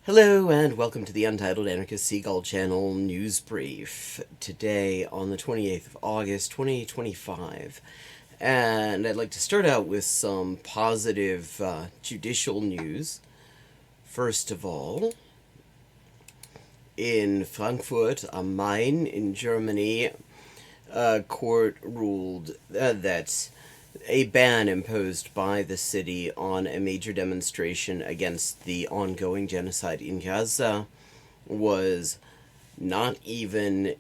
Hello and welcome to the Untitled Anarchist Seagull Channel News Brief. Today on the 28th of August 2025. And I'd like to start out with some positive judicial news. First of all, in Frankfurt am Main in Germany, a court ruled that a ban imposed by the city on a major demonstration against the ongoing genocide in Gaza was not even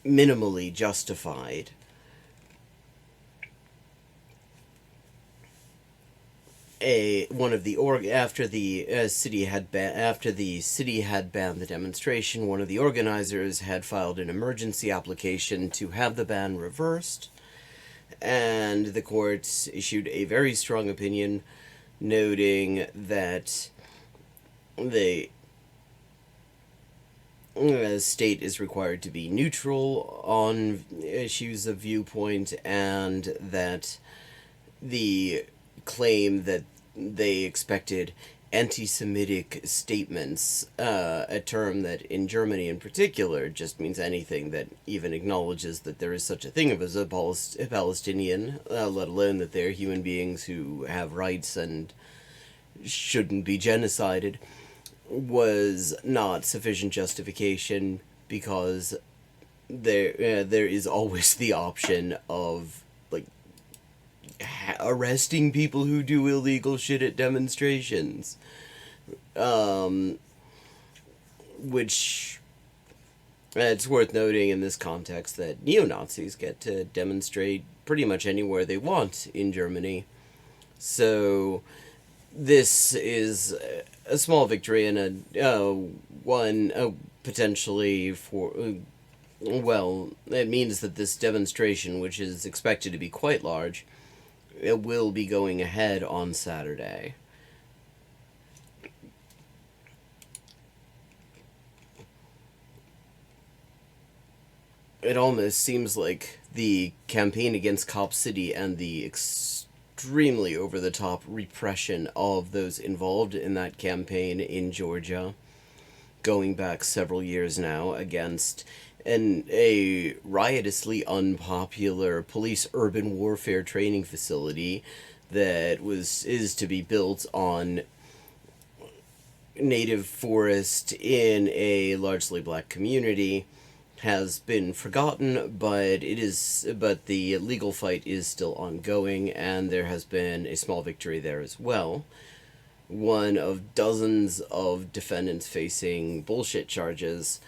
minimally justified. After the city had banned the demonstration, one of the organizers had filed an emergency application to have the ban reversed, and the court issued a very strong opinion noting that the state is required to be neutral on issues of viewpoint, and that the claim that they expected anti-Semitic statements, a term that in Germany in particular just means anything that even acknowledges that there is such a thing as a Palestinian, let alone that they're human beings who have rights and shouldn't be genocided, was not sufficient justification, because there is always the option of arresting people who do illegal shit at demonstrations. Which it's worth noting in this context that neo-Nazis get to demonstrate pretty much anywhere they want in Germany. So this is a small victory and one potentially for it means that this demonstration, which is expected to be quite large, it will be going ahead on Saturday. It almost seems like the campaign against Cop City and the extremely over-the-top repression of those involved in that campaign in Georgia, going back several years now, against a riotously unpopular police urban warfare training facility that is to be built on native forest in a largely black community, has been forgotten, but the legal fight is still ongoing, and there has been a small victory there as well. One of dozens of defendants facing bullshit charges,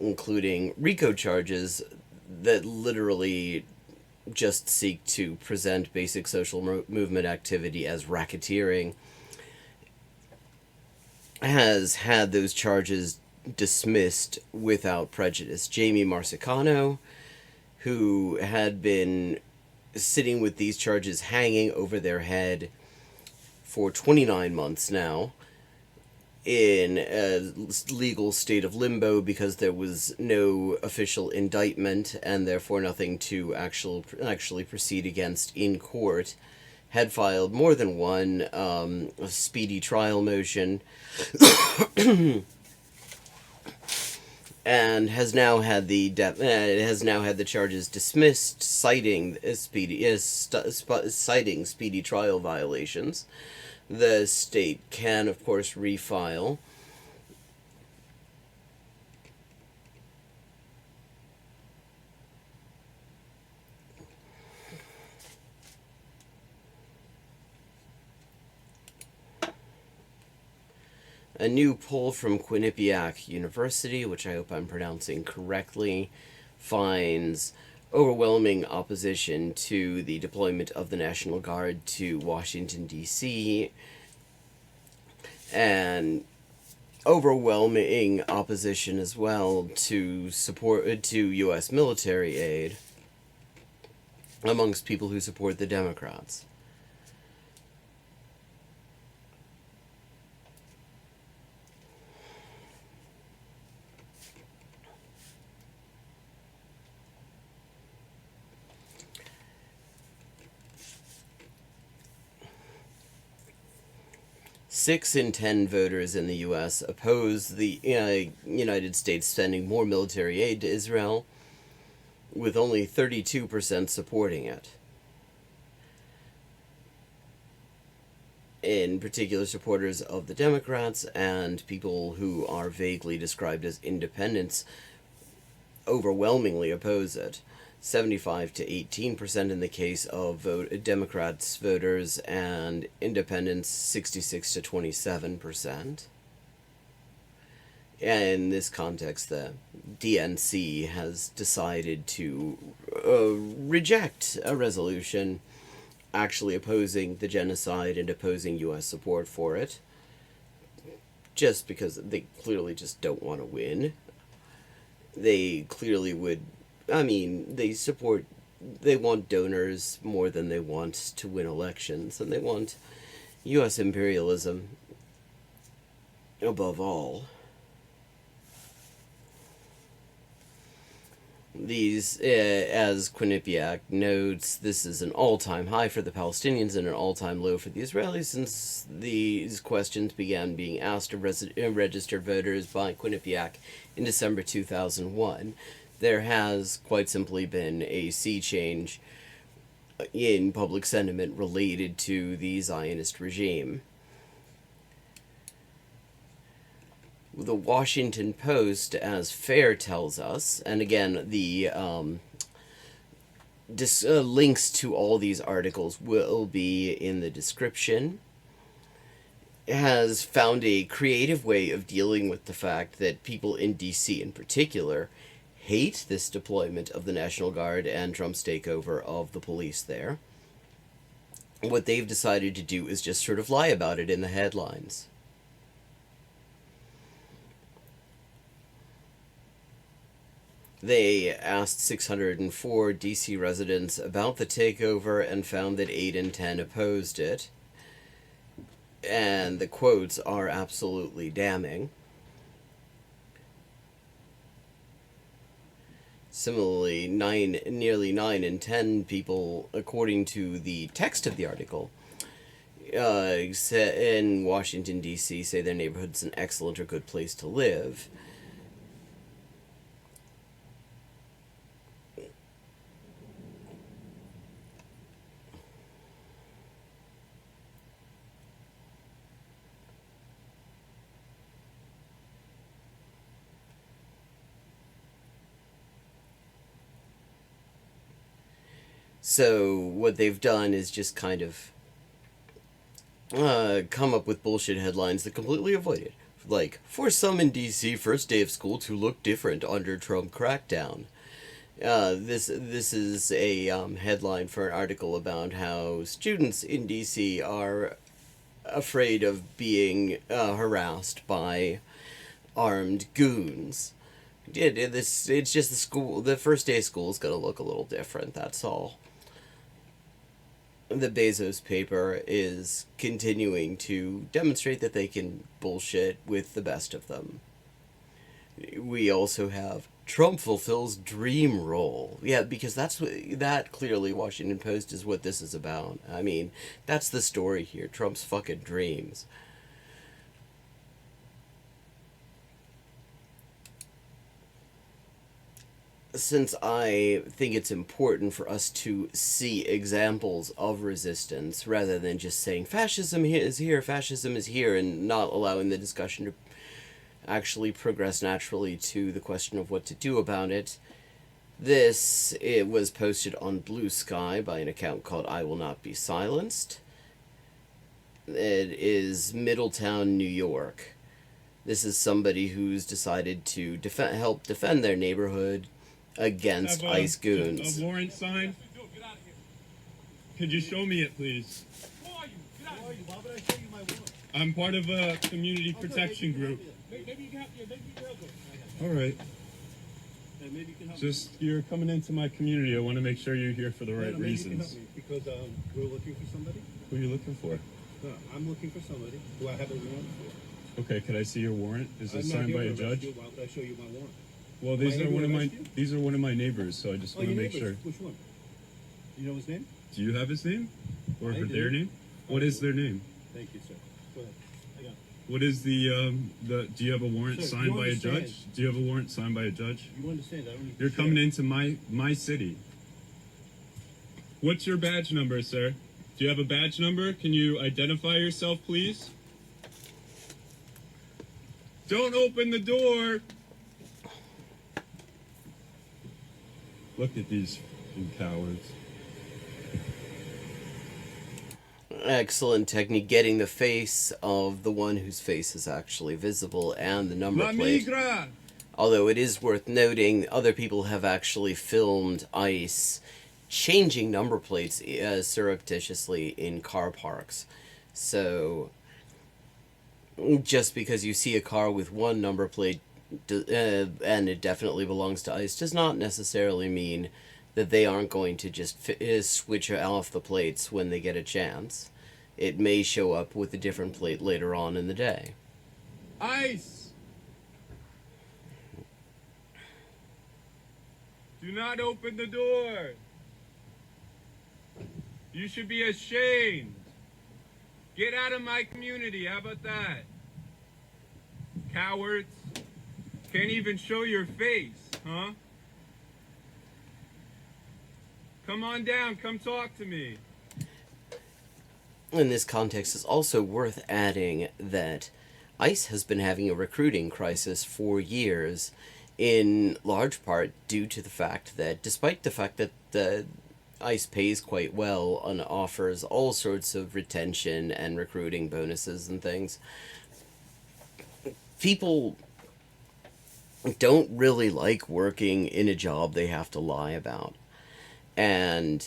including RICO charges that literally just seek to present basic social movement activity as racketeering, has had those charges dismissed without prejudice. Jamie Marsicano, who had been sitting with these charges hanging over their head for 29 months now, in a legal state of limbo because there was no official indictment and therefore nothing to actually proceed against in court, had filed more than one speedy trial motion and has now had the charges dismissed, citing speedy trial violations. The state can, of course, refile. A new poll from Quinnipiac University, which I hope I'm pronouncing correctly, finds overwhelming opposition to the deployment of the National Guard to Washington, D.C., and overwhelming opposition as well to U.S. military aid amongst people who support the Democrats. 6 in 10 voters in the U.S. oppose the United States sending more military aid to Israel, with only 32% supporting it. In particular, supporters of the Democrats and people who are vaguely described as independents overwhelmingly oppose it. 75 to 18% in the case of Democrats voters, and independents 66 to 27%. And in this context, the DNC has decided to reject a resolution actually opposing the genocide and opposing U.S. support for it, just because they clearly just don't want to win. They clearly would, they want donors more than they want to win elections, and they want U.S. imperialism above all. These, as Quinnipiac notes, this is an all-time high for the Palestinians and an all-time low for the Israelis since these questions began being asked of registered voters by Quinnipiac in December 2001. There has quite simply been a sea change in public sentiment related to the Zionist regime. The Washington Post, as Fair tells us, and again, the links to all these articles will be in the description, has found a creative way of dealing with the fact that people in D.C. in particular hate this deployment of the National Guard and Trump's takeover of the police there. What they've decided to do is just sort of lie about it in the headlines. They asked 604 D.C. residents about the takeover and found that 8 in 10 opposed it. And the quotes are absolutely damning. Similarly, nearly 9 in 10 people, according to the text of the article, in Washington, D.C., say their neighborhood's an excellent or good place to live. So what they've done is just kind of come up with bullshit headlines that completely avoid it. Like, for some in D.C., first day of school to look different under Trump crackdown. This is a headline for an article about how students in D.C. are afraid of being harassed by armed goons. It's just the first day of school is going to look a little different, that's all. The Bezos paper is continuing to demonstrate that they can bullshit with the best of them. We also have Trump fulfills dream role. Yeah, because that clearly Washington Post is what this is about. I mean, that's the story here. Trump's fucking dreams. Since I think it's important for us to see examples of resistance rather than just saying fascism is here, and not allowing the discussion to actually progress naturally to the question of what to do about it, it was posted on Blue Sky by an account called I Will Not Be Silenced. It is Middletown, New York. This is somebody who's decided to help defend their neighborhood against ICE goons. A warrant sign? Could you show me it, please? Who are you? Why would I show you my warrant? I'm part of a community protection group. Maybe you can help me. All right. Maybe you can help Just, you're coming into my community. I want to make sure you're here for the right maybe reasons. You can help me because we're looking for somebody. Who are you looking for? No, I'm looking for somebody who I have a warrant for. Okay, could I see your warrant? Is it I'm not signed here by a to judge? arrest you. Why would I show you my warrant? Well, these are one of my neighbors, so I just want to make sure. Which one? You know his name? Do you have his name? Or I do. their name? What is their name? Thank you, sir. Go ahead. What is the do you have a warrant Sir, signed you by a understand- judge? Do you have a warrant signed by a judge? You understand? I don't need to You're share. coming into my city. What's your badge number, sir? Do you have a badge number? Can you identify yourself, please? Don't open the door. Look at these fucking cowards. Excellent technique, getting the face of the one whose face is actually visible and the number La plate. migra. Although it is worth noting, other people have actually filmed ICE changing number plates surreptitiously in car parks. So, just because you see a car with one number plate and it definitely belongs to ICE does not necessarily mean that they aren't going to just switch off the plates when they get a chance. It may show up with a different plate later on in the day. ICE. Do not open the door. You should be ashamed. Get out of my community. How about that? Cowards. Can't even show your face, huh? Come on down. Come talk to me. In this context, it's also worth adding that ICE has been having a recruiting crisis for years, in large part due to the fact that, despite the fact that the ICE pays quite well and offers all sorts of retention and recruiting bonuses and things, people don't really like working in a job they have to lie about. And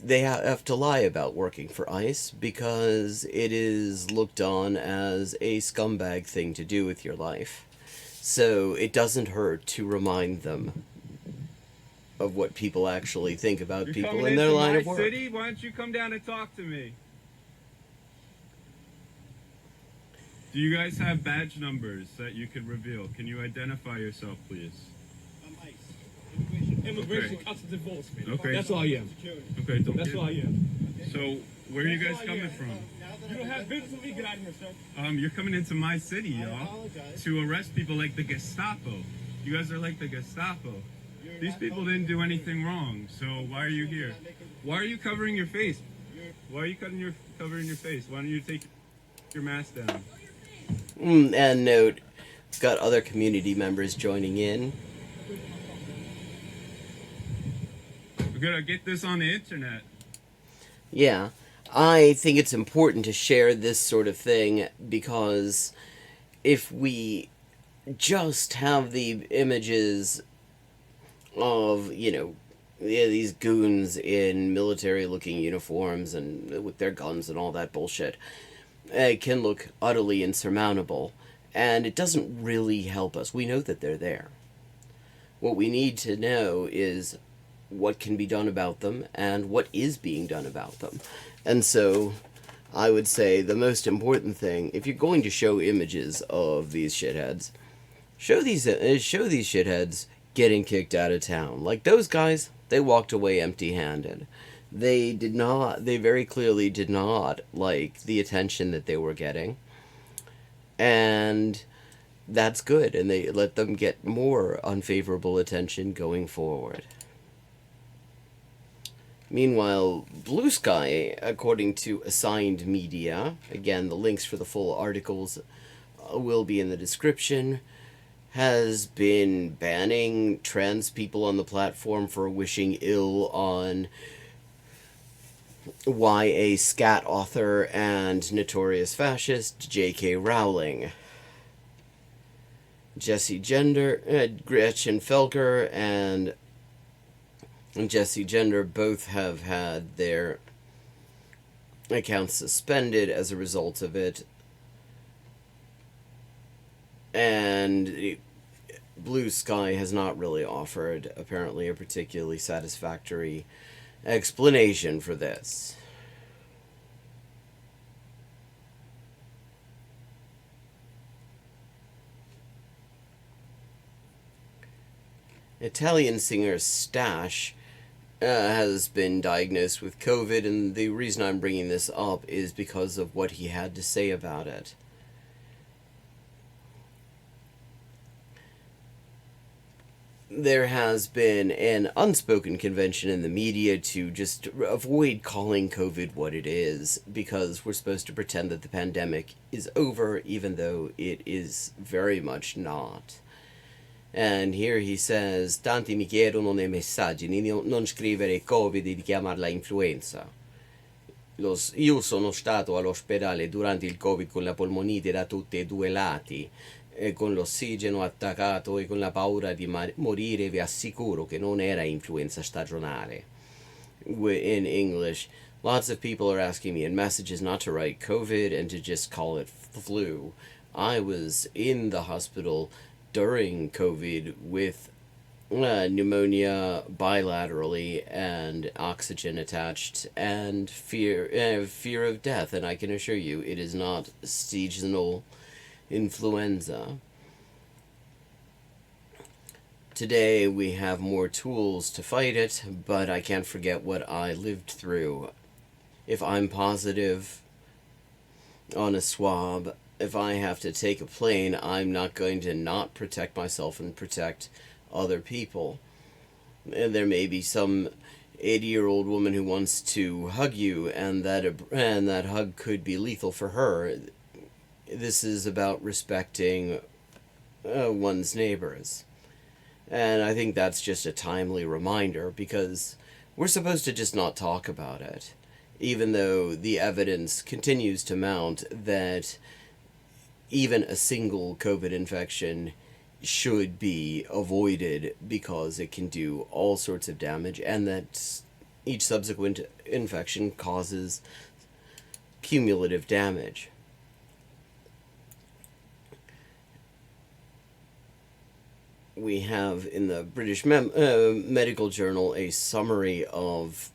they have to lie about working for ICE because it is looked on as a scumbag thing to do with your life. So it doesn't hurt to remind them of what people actually think about people in their line of work. City? Why don't you come down and talk to me? Do you guys have badge numbers that you can reveal? Can you identify yourself, please? I'm ICE. Immigration Customs Enforcement. Okay. That's all I am. Okay, don't That's get- all I am. So, where are you That's guys all I coming am. from? You don't have business with me. Get out of here, sir. You're coming into my city, I y'all, apologize. to arrest people like the Gestapo. You guys are like the Gestapo. You're These not people talking didn't to do me. anything wrong, so why are you here? Why are you covering your face? Why are you covering your face? Why don't you take your mask down? And note, we've got other community members joining in. We're gonna get this on the internet. Yeah, I think it's important to share this sort of thing because if we just have the images of, these goons in military-looking uniforms and with their guns and all that bullshit, it can look utterly insurmountable, and it doesn't really help us. We know that they're there. What we need to know is what can be done about them and what is being done about them. And so I would say the most important thing, if you're going to show images of these shitheads, show these shitheads getting kicked out of town. Like those guys, they walked away empty-handed. They very clearly did not like the attention that they were getting. And that's good, and they let them get more unfavorable attention going forward. Meanwhile, Blue Sky, according to Assigned Media, again, the links for the full articles will be in the description, has been banning trans people on the platform for wishing ill on YA scat author and notorious fascist J.K. Rowling. Gretchen Felker and Jesse Gender both have had their accounts suspended as a result of it. And Blue Sky has not really offered, apparently, a particularly satisfactory explanation for this. Italian singer Stash has been diagnosed with COVID, and the reason I'm bringing this up is because of what he had to say about it. there has been an unspoken convention in the media to just avoid calling COVID what it is, because we're supposed to pretend that the pandemic is over, even though it is very much not. And here he says, tanti mi chiedono nei messaggi di non scrivere Covid e di chiamarla influenza. Io sono stato all'ospedale durante il Covid con la polmonite da tutti e due lati, e con l'ossigeno attaccato e con la paura di morire. Vi assicuro che non era influenza stagionale. In English, lots of people are asking me in messages not to write COVID and to just call it flu. I was in the hospital during COVID with pneumonia bilaterally and oxygen attached and fear of death, and I can assure you it is not seasonal influenza. Today we have more tools to fight it, but I can't forget what I lived through. If I'm positive on a swab, if I have to take a plane, I'm not going to not protect myself and protect other people. And there may be some 80-year-old woman who wants to hug you, and that hug could be lethal for her. This is about respecting one's neighbors. And I think that's just a timely reminder, because we're supposed to just not talk about it, even though the evidence continues to mount that even a single COVID infection should be avoided because it can do all sorts of damage, and that each subsequent infection causes cumulative damage. We have in the British Medical Journal a summary of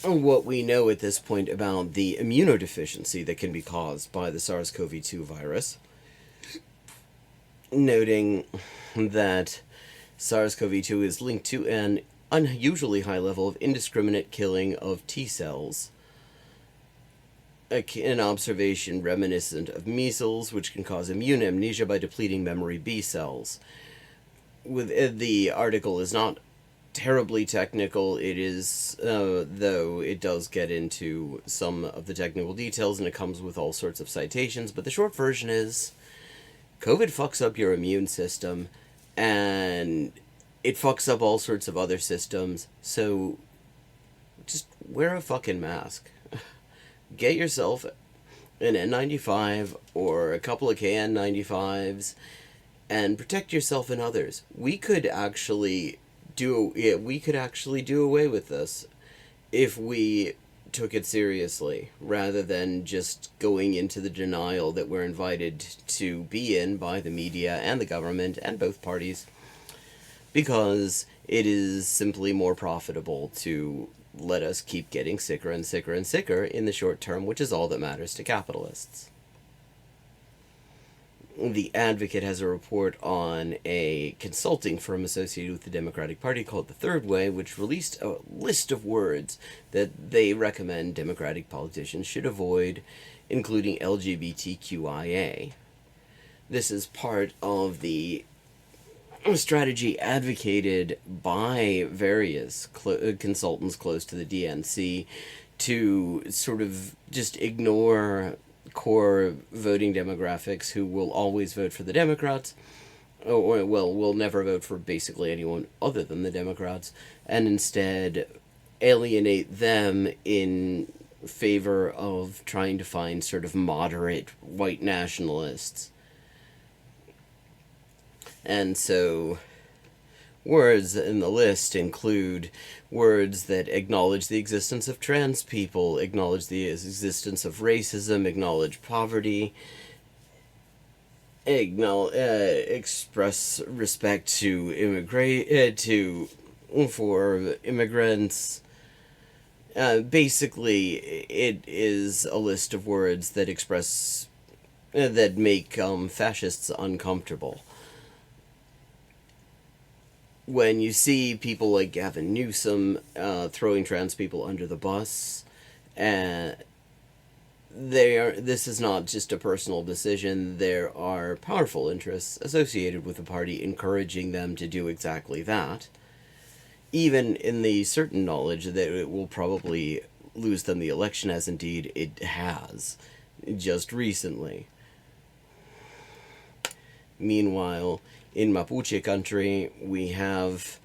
what we know at this point about the immunodeficiency that can be caused by the SARS-CoV-2 virus, noting that SARS-CoV-2 is linked to an unusually high level of indiscriminate killing of T cells, an observation reminiscent of measles, which can cause immune amnesia by depleting memory B cells. The article is not terribly technical. It is, though it does get into some of the technical details, and it comes with all sorts of citations, but the short version is COVID fucks up your immune system, and it fucks up all sorts of other systems, so just wear a fucking mask. Get yourself an N95 or a couple of KN95s and protect yourself and others. We could actually do away with this if we took it seriously, rather than just going into the denial that we're invited to be in by the media and the government and both parties, because it is simply more profitable to let us keep getting sicker and sicker and sicker in the short term, which is all that matters to capitalists. The Advocate has a report on a consulting firm associated with the Democratic Party called The Third Way, which released a list of words that they recommend Democratic politicians should avoid, including LGBTQIA. This is part of the strategy advocated by various consultants close to the DNC to sort of just ignore core voting demographics who will always vote for the Democrats, or will never vote for basically anyone other than the Democrats, and instead alienate them in favor of trying to find sort of moderate white nationalists. And so words in the list include words that acknowledge the existence of trans people, acknowledge the existence of racism, acknowledge poverty, express respect to for immigrants. Basically, it is a list of words that express that make fascists uncomfortable. When you see people like Gavin Newsom throwing trans people under the bus, this is not just a personal decision. There are powerful interests associated with the party encouraging them to do exactly that, even in the certain knowledge that it will probably lose them the election, as indeed it has just recently. Meanwhile, in Mapuche country, we have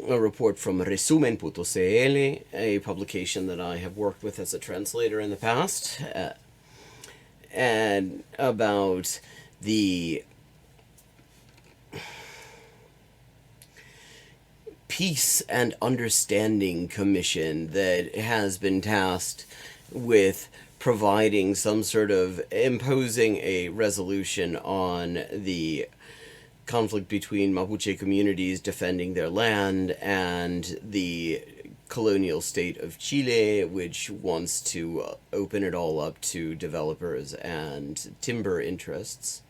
a report from Resumen.cl, a publication that I have worked with as a translator in the past, and about the Peace and Understanding Commission that has been tasked with providing some sort of imposing a resolution on the conflict between Mapuche communities defending their land and the colonial state of Chile, which wants to open it all up to developers and timber interests.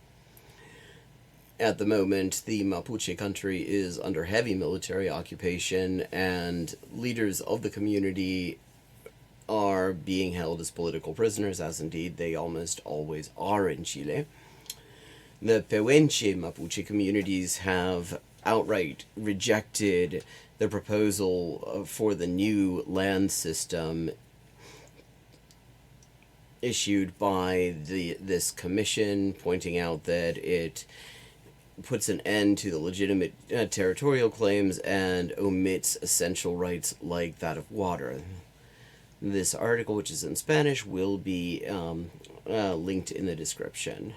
At the moment, the Mapuche country is under heavy military occupation, and leaders of the community are being held as political prisoners, as indeed they almost always are in Chile. The Pehuenche Mapuche communities have outright rejected the proposal for the new land system issued by this commission, pointing out that it puts an end to the legitimate territorial claims and omits essential rights like that of water. This article, which is in Spanish, will be linked in the description.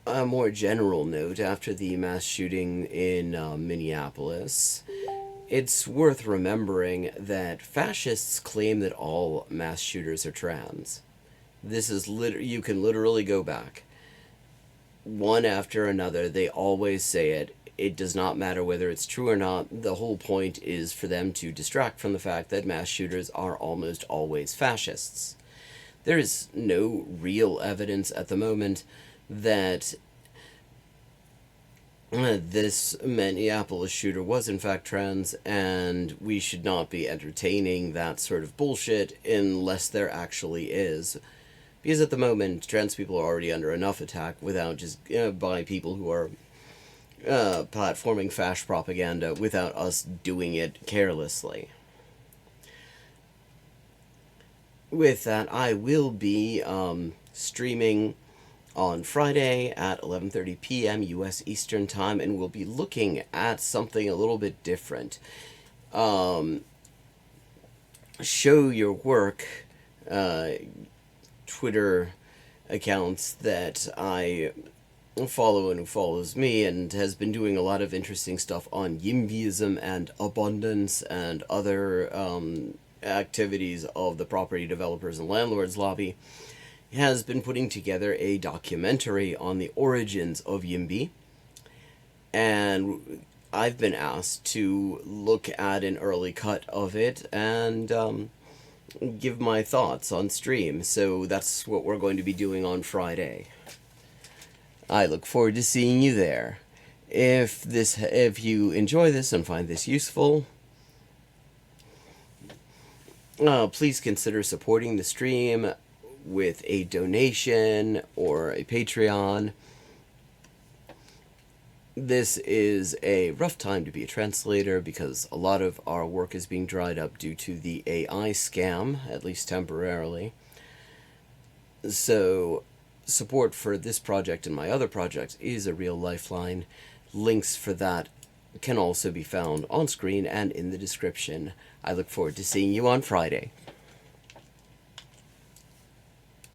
A more general note, after the mass shooting in Minneapolis, it's worth remembering that fascists claim that all mass shooters are trans. This is you can literally go back. One after another, they always say it. It does not matter whether it's true or not. The whole point is for them to distract from the fact that mass shooters are almost always fascists. There is no real evidence at the moment that this Minneapolis shooter was in fact trans, and we should not be entertaining that sort of bullshit unless there actually is. Because at the moment, trans people are already under enough attack without just by people who are platforming fash propaganda without us doing it carelessly. With that, I will be streaming on Friday at 11:30 p.m. U.S. Eastern Time, and we'll be looking at something a little bit different. Show Your Work Twitter accounts that I follow and who follows me and has been doing a lot of interesting stuff on YIMBYism and abundance and other activities of the property developers and landlords lobby, has been putting together a documentary on the origins of YIMBY, and I've been asked to look at an early cut of it and give my thoughts on stream, so that's what we're going to be doing on Friday. I look forward to seeing you there. If you enjoy this and find this useful, please consider supporting the stream with a donation or a Patreon. This is a rough time to be a translator because a lot of our work is being dried up due to the AI scam, at least temporarily. So support for this project and my other projects is a real lifeline. Links for that can also be found on screen and in the description. I look forward to seeing you on Friday.